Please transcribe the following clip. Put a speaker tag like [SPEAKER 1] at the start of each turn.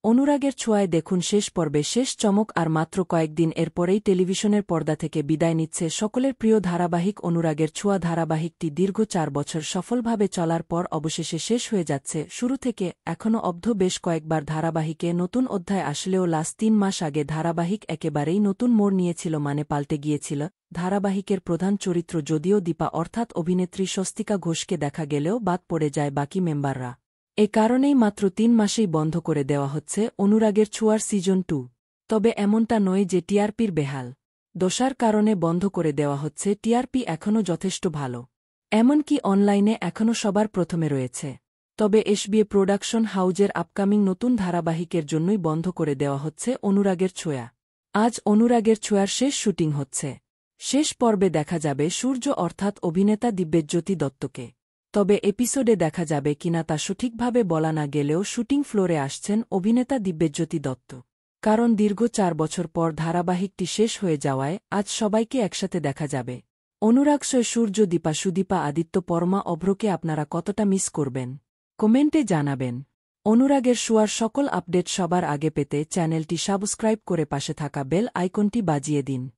[SPEAKER 1] অনুরাগের ছোঁয়ায় দেখুন শেষ পর্বে শেষ চমক আর মাত্র কয়েকদিন এরপরেই টেলিভিশনের পর্দা থেকে বিদায় নিচ্ছে সকলের প্রিয় ধারাবাহিক অনুরাগের ছোঁয়া ধারাবাহিকটি দীর্ঘ ৪ বছর সফলভাবে চলার পর অবশেষে শেষ হয়ে যাচ্ছে শুরু থেকে এখনও অবধি বেশ কয়েকবার ধারাবাহিকে নতুন অধ্যায় আসলেও লাস্ট ৩ মাস আগে ধারাবাহিক একেবারেই নতুন মোড় নিয়েছিল মানে পাল্টে গিয়েছিল ধারাবাহিকের প্রধান চরিত্র যদিও দীপা অর্থাৎ অভিনেত্রী স্বস্তিকা ঘোষকে দেখা গেলেও বাদ পড়ে যায় বাকি মেম্বাররা এ কারণেই মাত্র ৩ মাসেই বন্ধ করে দেওয়া হচ্ছে অনুরাগের ছোঁয়ার সিজন 2 তবে এমনটা নয় যে টিআরপির বেহাল দশার কারণে বন্ধ করে দেওয়া হচ্ছে টিআরপি এখনও যথেষ্ট ভালো এমনকি অনলাইনে এখনও সবার প্রথমে রয়েছে তবে এসবিএ প্রোডাকশন হাউজের আপকামিং নতুন ধারাবাহিকের জন্যই বন্ধ করে দেওয়া হচ্ছে অনুরাগের ছোঁয়া আজ অনুরাগের ছোঁয়ার শেষ শুটিং হচ্ছে শেষ পর্বে দেখা যাবে সূর্য অর্থাৎ অভিনেতা দিব্যজ্যোতি দত্তকে তবে এপিসোডে দেখা যাবে কিনা তা সঠিকভাবে বলা না গেলেও শুটিং ফ্লোরে আসছেন অভিনেতা দিব্যজ্যোতি দত্ত কারণ দীর্ঘ ৪ বছর পর ধারাবাহিকটি শেষ হয়ে যাওয়ায় আজ সবাইকে একসাথে দেখা যাবে অনুরাগ সূর্য দীপা সুদীপা আদিত্য পরমা অভ্রকে আপনারা কতটা মিস করবেন কমেন্টে জানাবেন অনুরাগের ছোঁয়ার সকল আপডেট সবার আগে পেতে চ্যানেলটি সাবস্ক্রাইব করে পাশে থাকা বেল আইকনটি বাজিয়ে দিন